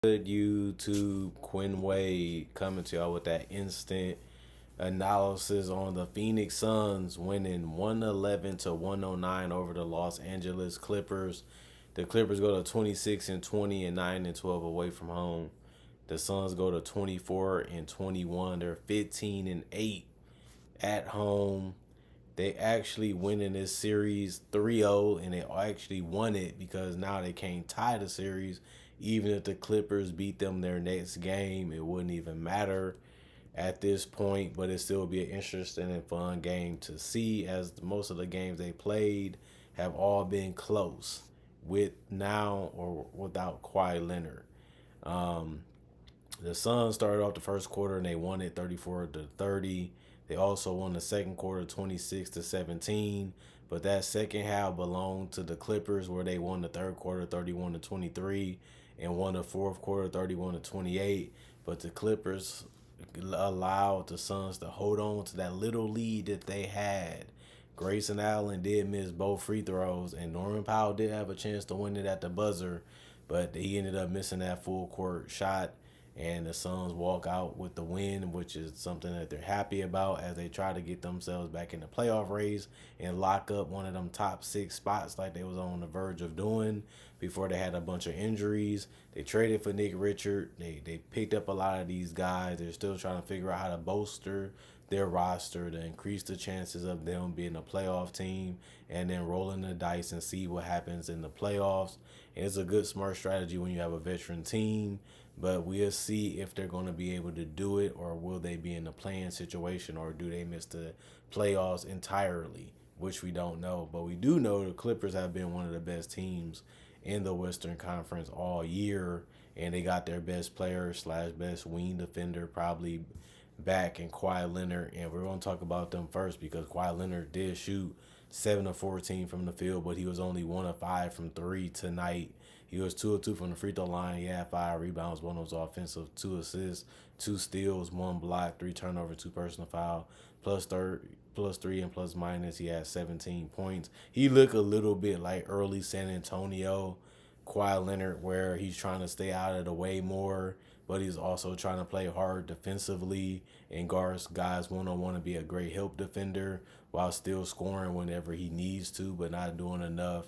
Good YouTube, Quinn Wade coming to y'all with that instant analysis on the Phoenix Suns winning 111 to 109 over the Los Angeles Clippers. The Clippers go to 26 and 20 and 9 and 12 away from home. The Suns go to 24 and 21. They're 15 and 8 at home. They actually win in this series 3-0, and they actually won it because now they can't tie the series. Even if the Clippers beat them their next game, it wouldn't even matter at this point, but it still would be an interesting and fun game to see, as most of the games they played have all been close with now or without Kawhi Leonard. Um, the Suns started off the first quarter and they won it 34-30. They also won the second quarter 26-17. But that second half belonged to the Clippers, where they won the third quarter 31-23 and won the fourth quarter 31-28. But the Clippers allowed the Suns to hold on to that little lead that they had. Grayson Allen did miss both free throws, and Norman Powell did have a chance to win it at the buzzer, but he ended up missing that full court shot. And the Suns walk out with the win, which is something that they're happy about as they try to get themselves back in the playoff race and lock up one of them top 6 spots like they was on the verge of doing before they had a bunch of injuries. They traded for Nick Richard. They picked up a lot of these guys. They're still trying to figure out how to bolster their roster to increase the chances of them being a playoff team, and then rolling the dice and see what happens in the playoffs. And it's a good, smart strategy when you have a veteran team, but we'll see if they're going to be able to do it, or will they be in a playing situation, or do they miss the playoffs entirely, which we don't know. But we do know the Clippers have been one of the best teams in the Western Conference all year, and they got their best player slash best wing defender probably back in Kawhi Leonard. And we're going to talk about them first because Kawhi Leonard did shoot 7 of 14 from the field, but he was only 1 of 5 from 3 tonight. He was 2 of 2 from the free throw line. He had 5 rebounds, 1 was offensive, 2 assists, 2 steals, 1 block, 3 turnovers, 2 personal foul, plus 3 and plus minus. He had 17 points. He looked a little bit like early San Antonio Kawhi Leonard, where he's trying to stay out of the way more, but he's also trying to play hard defensively and guards guys one-on-one to be a great help defender while still scoring whenever he needs to, but not doing enough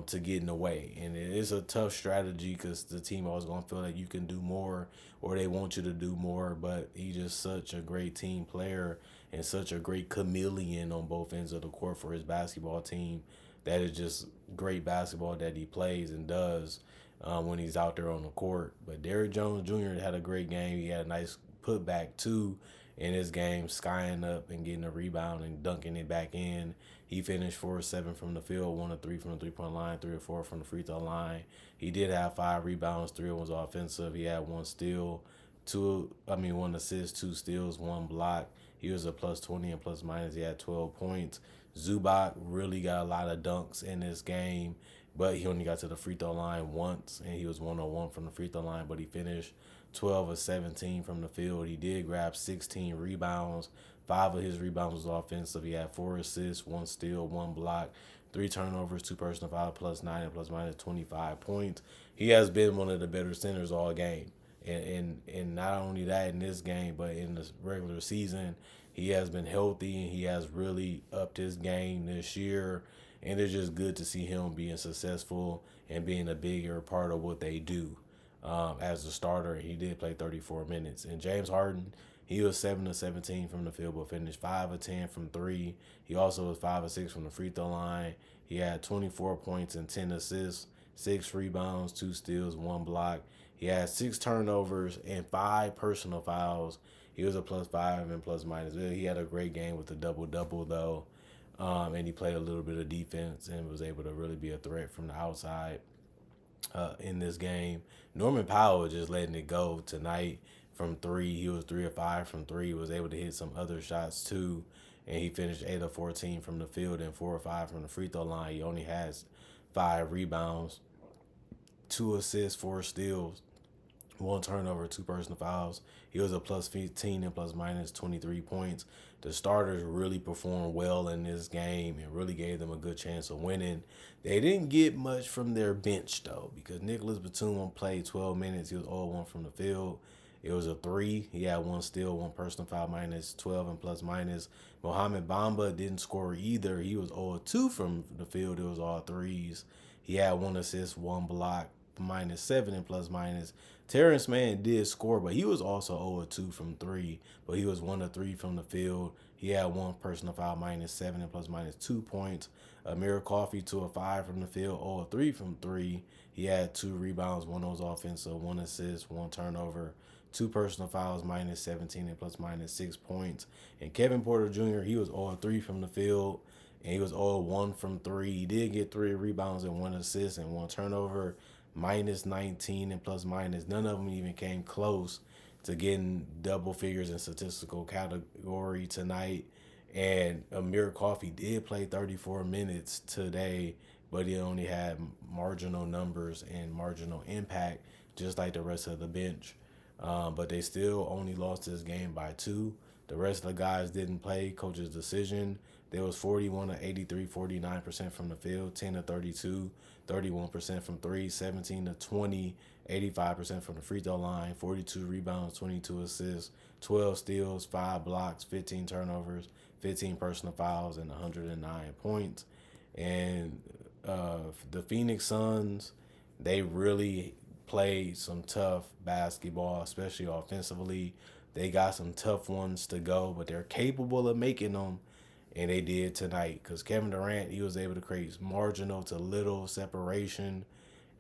to get in the way. And it is a tough strategy because the team always going to feel like you can do more, or they want you to do more, but he's just such a great team player and such a great chameleon on both ends of the court for his basketball team. That is just great basketball that he plays and does when he's out there on the court. But Derrick Jones Jr. had a great game. He had a nice putback too in his game, skying up and getting a rebound and dunking it back in. He finished 4 of 7 from the field, 1 of 3 from the three-point line, 3 of 4 from the free throw line. He did have 5 rebounds, 3 was offensive. He had 1 steal, 1 assist, 2 steals, 1 block. He was a plus 20 and plus minus. He had 12 points. Zubac really got a lot of dunks in this game, but he only got to the free throw line once, and he was 1-on-1 from the free throw line, but he finished 12 of 17 from the field. He did grab 16 rebounds. 5 of his rebounds was offensive. He had 4 assists, 1 steal, 1 block, 3 turnovers, 2 personal fouls, plus 9 and plus minus 25 points. He has been one of the better centers all game. And not only that in this game, but in the regular season, he has been healthy and he has really upped his game this year. And it's just good to see him being successful and being a bigger part of what they do. As a starter, he did play 34 minutes. And James Harden, he was 7 of 17 from the field, but finished 5 of 10 from 3. He also was 5 of 6 from the free throw line. He had 24 points and 10 assists, 6 rebounds, 2 steals, 1 block. He had 6 turnovers and 5 personal fouls. He was a plus 5 and plus minus. He had a great game with the double-double, though. And he played a little bit of defense and was able to really be a threat from the outside in this game. Norman Powell was just letting it go tonight from 3. He was 3 of 5 from 3. He was able to hit some other shots, too. And he finished 8 of 14 from the field and 4 of 5 from the free throw line. He only has 5 rebounds, 2 assists, 4 steals, one turnover, two personal fouls. He was a plus 15 and plus minus 23 points. The starters really performed well in this game and really gave them a good chance of winning. They didn't get much from their bench, though, because Nicholas Batum played 12 minutes. He was all one from the field. It was a three. He had one steal, one personal foul, minus 12 and plus minus. Mohamed Bamba didn't score either. He was 0-2 from the field. It was all threes. He had one assist, one block, minus 7 and plus minus. Terrence Mann did score, but he was also 0-2 from three, but he was 1-3 from the field. He had one personal foul, minus 7 and plus minus 2 points. Amir Coffey 2-5 from the field, 0-3 from three. He had 2 rebounds, one was offensive, one assist, one turnover, 2 personal fouls, minus 17 and plus minus 6 points. And Kevin Porter Jr., he was 0-3 from the field, and he was 0-1 from three. He did get 3 rebounds and 1 assist and 1 turnover, minus 19 and plus minus. None of them even came close to getting double figures in statistical category tonight. And Amir Coffey did play 34 minutes today, but he only had marginal numbers and marginal impact, just like the rest of the bench. But they still only lost this game by 2. The rest of the guys didn't play. Coach's decision. There was 41-83, 49% from the field, 10-32, 31% from three, 17-20, 85% from the free throw line, 42 rebounds, 22 assists, 12 steals, 5 blocks, 15 turnovers, 15 personal fouls, and 109 points. And the Phoenix Suns, they really played some tough basketball, especially offensively. They got some tough ones to go, but they're capable of making them, and they did tonight. Because Kevin Durant, he was able to create marginal to little separation,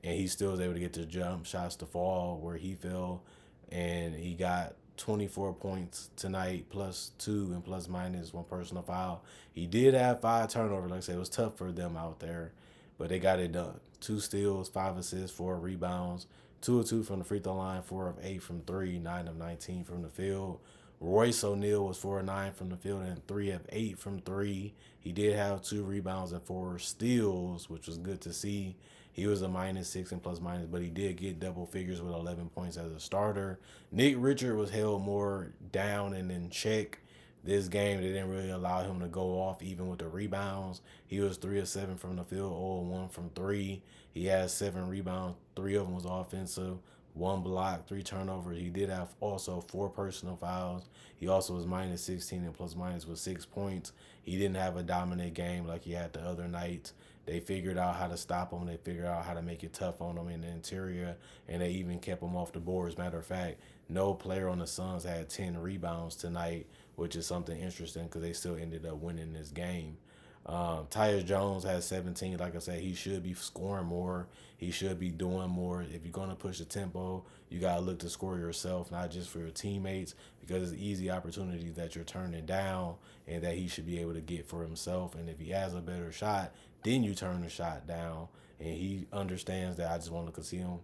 and he still was able to get the jump shots to fall where he fell, and he got 24 points tonight, plus 2 and plus minus 1 personal foul. He did have 5 turnovers. Like I said, it was tough for them out there, but they got it done. 2 steals, 5 assists, 4 rebounds, 2 of 2 from the free throw line, 4 of 8 from 3, 9 of 19 from the field. Royce O'Neal was 4 of 9 from the field and 3 of 8 from 3. He did have 2 rebounds and 4 steals, which was good to see. He was a minus 6 and plus minus, but he did get double figures with 11 points as a starter. Nick Richard was held more down and in check this game. They didn't really allow him to go off even with the rebounds. He was 3 of 7 from the field, 0 of 1 from 3. He had 7 rebounds, 3 of them was offensive, 1 block, 3 turnovers. He did have also 4 personal fouls. He also was minus 16 and plus minus with 6 points. He didn't have a dominant game like he had the other nights. They figured out how to stop him. They figured out how to make it tough on him in the interior, and they even kept him off the board. As a matter of fact, no player on the Suns had 10 rebounds tonight, which is something interesting because they still ended up winning this game. Tyus Jones has 17. Like I said, he should be scoring more. He should be doing more. If you're going to push the tempo, you got to look to score yourself, not just for your teammates, because it's easy opportunities that you're turning down and that he should be able to get for himself. And if he has a better shot, then you turn the shot down. And he understands that. I just want to see him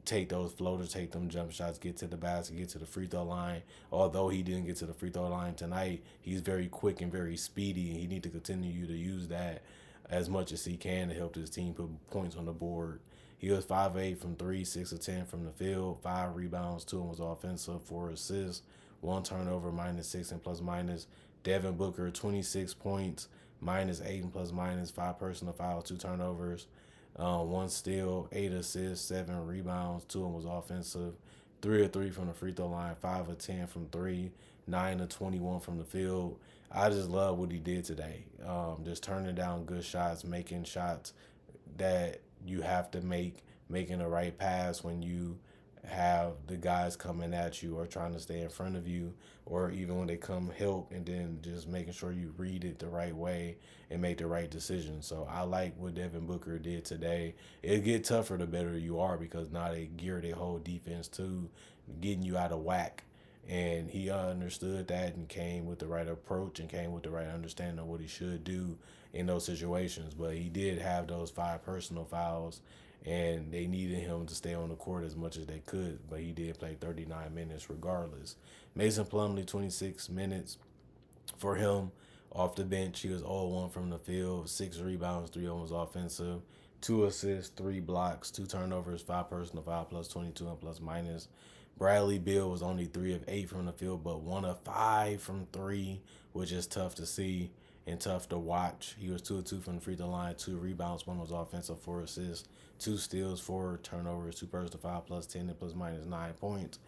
take those floaters, take them jump shots, get to the basket, get to the free throw line. Although he didn't get to the free throw line tonight, he's very quick and very speedy, and he needs to continue to use that as much as he can to help his team put points on the board. He was 5 of 8 from 3, 6 of 10 from the field, 5 rebounds, 2 was offensive, 4 assists, 1 turnover, minus 6 and plus minus. Devin Booker, 26 points, minus 8 and plus minus, 5 personal fouls, 2 turnovers. 1 steal, 8 assists, 7 rebounds, 2 of them was offensive, 3 of 3 from the free throw line, 5 of 10 from 3, 9 of 21 from the field. I just love what he did today. Just turning down good shots, making shots that you have to make, making the right pass when you have the guys coming at you or trying to stay in front of you, or even when they come help, and then just making sure you read it the right way and make the right decision. So I like what Devin Booker did today. It'll get tougher the better you are, because now they gear their whole defense to getting you out of whack. And he understood that and came with the right approach and came with the right understanding of what he should do in those situations. But he did have those 5 personal fouls, and they needed him to stay on the court as much as they could, but he did play 39 minutes regardless. Mason Plumlee, 26 minutes for him off the bench. He was 0-1 from the field, 6 rebounds, 3 of them was offensive, 2 assists, 3 blocks, 2 turnovers, 5 personal foul, plus 22 and plus minus. Bradley Beal was only 3 of 8 from the field, but 1 of 5 from 3, which is tough to see and tough to watch. He was 2 of 2 from the free throw line, 2 rebounds, 1 was offensive, 4 assists, 2 steals, 4 turnovers, 2 personal foul, plus 10 and plus minus 9 points.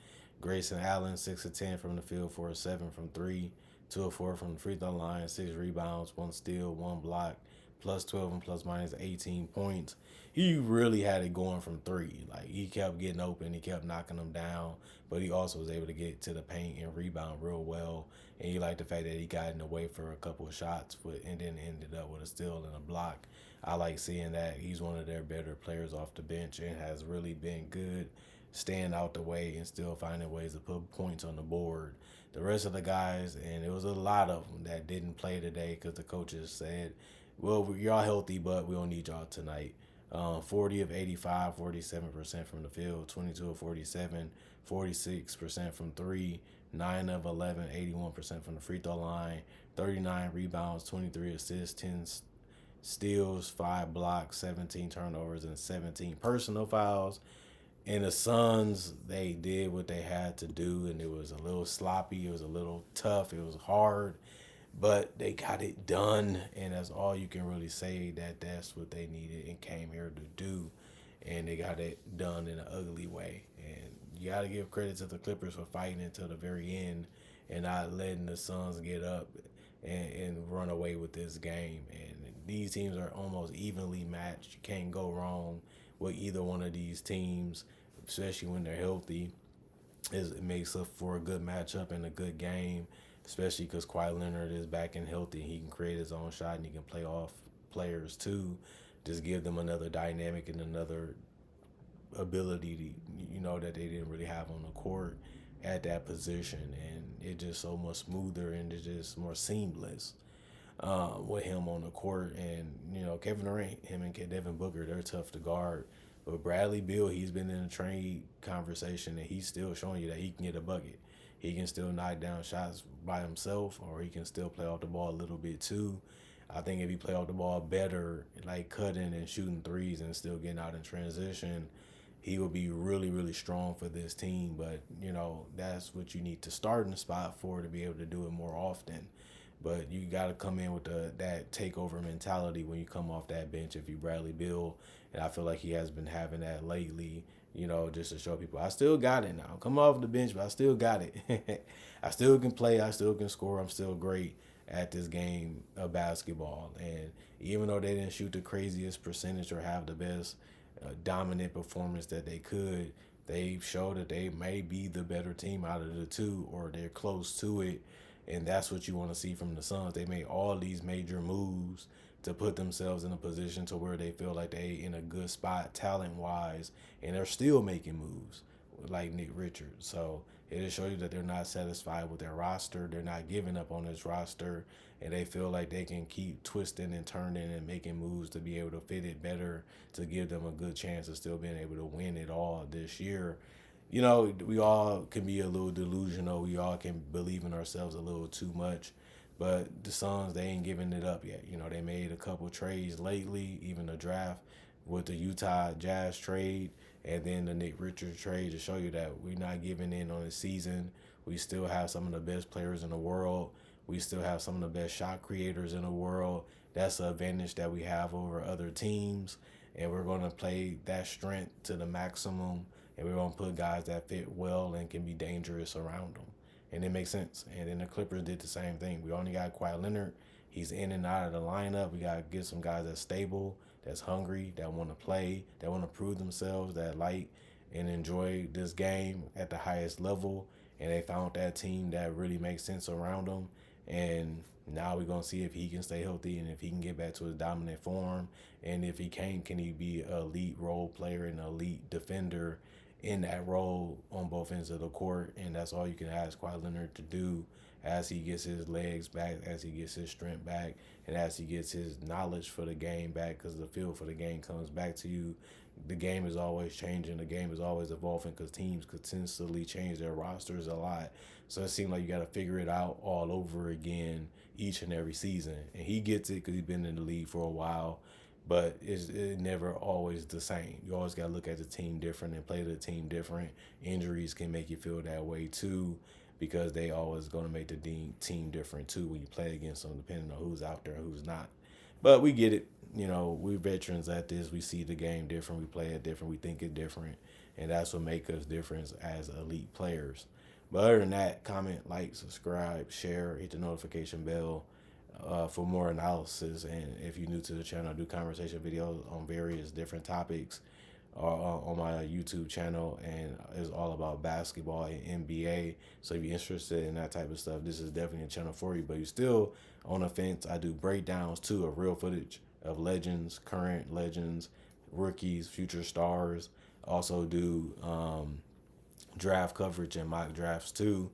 Grayson Allen, 6 of 10 from the field, 4 of 7 from 3, 2 of 4 from the free throw line, 6 rebounds, 1 steal, 1 block, plus 12 and plus minus 18 points. He really had it going from 3. Like, he kept getting open, he kept knocking them down, but he also was able to get to the paint and rebound real well. And you like the fact that he got in the way for a couple of shots, and then ended up with a steal and a block. I like seeing that. He's one of their better players off the bench and has really been good staying out the way and still finding ways to put points on the board. The rest of the guys, and it was a lot of them that didn't play today because the coaches said, well, y'all healthy, but we don't need y'all tonight. 40 of 85, 47% from the field, 22 of 47, 46% from 3, 9 of 11, 81% from the free throw line, 39 rebounds, 23 assists, 10 steals, 5 blocks, 17 turnovers, and 17 personal fouls. And the Suns, they did what they had to do, and it was a little sloppy, it was a little tough, it was hard, but they got it done, and that's all you can really say, that that's what they needed and came here to do, and they got it done in an ugly way. And you got to give credit to the Clippers for fighting until the very end and not letting the Suns get up and run away with this game. And these teams are almost evenly matched. You can't go wrong with either one of these teams, especially when they're healthy. It makes up for a good matchup and a good game, especially because Kawhi Leonard is back and healthy. He can create his own shot and he can play off players too. Just give them another dynamic and another ability to, that they didn't really have on the court at that position. And it's just so much smoother and it's just more seamless with him on the court. And, Kevin Durant, him and Devin Booker, they're tough to guard. But Bradley Beal, he's been in a trade conversation and he's still showing you that he can get a bucket. He can still knock down shots by himself, or he can still play off the ball a little bit too. I think if he play off the ball better, like cutting and shooting threes and still getting out in transition, he will be really, really strong for this team. But, that's what you need to start in the spot for, to be able to do it more often. But you got to come in with that takeover mentality when you come off that bench if you Bradley Beal. And I feel like he has been having that lately, just to show people, I still got it now. Come off the bench, but I still got it. I still can play. I still can score. I'm still great at this game of basketball. And even though they didn't shoot the craziest percentage or have the best dominant performance that they could, they showed that they may be the better team out of the two, or they're close to it. And that's what you want to see from the Suns. They made all these major moves to put themselves in a position to where they feel like they in a good spot talent-wise, and they're still making moves like Nick Richards. So it just shows you that they're not satisfied with their roster. They're not giving up on this roster, and they feel like they can keep twisting and turning and making moves to be able to fit it better, to give them a good chance of still being able to win it all this year. We all can be a little delusional. We all can believe in ourselves a little too much. But the Suns, they ain't giving it up yet. They made a couple trades lately, even the draft with the Utah Jazz trade and then the Nick Richards trade, to show you that we're not giving in on the season. We still have some of the best players in the world. We still have some of the best shot creators in the world. That's an advantage that we have over other teams. And we're going to play that strength to the maximum. And we're going to put guys that fit well and can be dangerous around them. And it makes sense. And then the Clippers did the same thing. We only got Kawhi Leonard. He's in and out of the lineup. We got to get some guys that's stable, that's hungry, that want to play, that want to prove themselves, that like and enjoy this game at the highest level. And they found that team that really makes sense around them. And now we're going to see if he can stay healthy and if he can get back to his dominant form. And if he can he be an elite role player and an elite defender in that role on both ends of the court. And that's all you can ask Kawhi Leonard to do as he gets his legs back, as he gets his strength back, and as he gets his knowledge for the game back, because the feel for the game comes back to you. The game is always changing. The game is always evolving because teams consistently change their rosters a lot. So it seems like you got to figure it out all over again each and every season. And he gets it because he's been in the league for a while. but it never always the same. You always got to look at the team different and play the team different. Injuries can make you feel that way too, because they always going to make the team different too when you play against them, depending on who's out there and who's not. But we get it. You know, we're veterans at this. We see the game different. We play it different. We think it different, and that's what makes us different as elite players. But other than that, comment, like, subscribe, share, hit the notification bell for more analysis. And if you're new to the channel, I do conversation videos on various different topics on my YouTube channel, and it's all about basketball and NBA. So if you're interested in that type of stuff, this is definitely a channel for you. But you're still on the fence, I do breakdowns too of real footage of legends, current legends, rookies, future stars. Also do draft coverage and mock drafts too.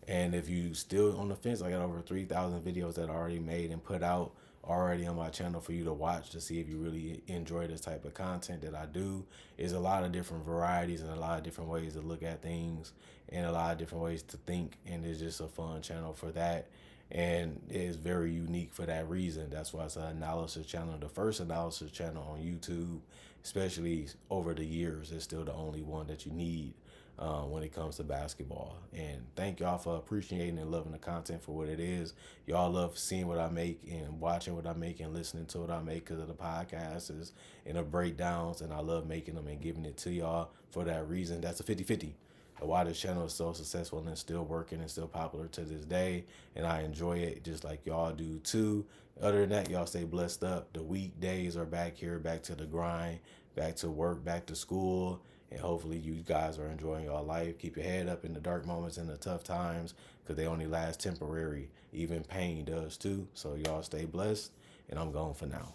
And if you still on the fence, I got over 3,000 videos that I already made and put out already on my channel for you to watch to see if you really enjoy this type of content that I do. Is a lot of different varieties and a lot of different ways to look at things and a lot of different ways to think, and it's just a fun channel for that. And it is very unique for that reason. That's why it's an analysis channel, the first analysis channel on YouTube, especially over the years. It's still the only one that you need when it comes to basketball. And thank y'all for appreciating and loving the content for what it is. Y'all love seeing what I make and watching what I make and listening to what I make because of the podcasts and the breakdowns. And I love making them and giving it to y'all for that reason. That's a 50-50. Why this channel is so successful and still working and still popular to this day. And I enjoy it just like y'all do too. Other than that, y'all stay blessed up. The weekdays are back here, back to the grind, back to work, back to school. And hopefully you guys are enjoying your life. Keep your head up in the dark moments and the tough times because they only last temporary. Even pain does too. So y'all stay blessed. And I'm going for now.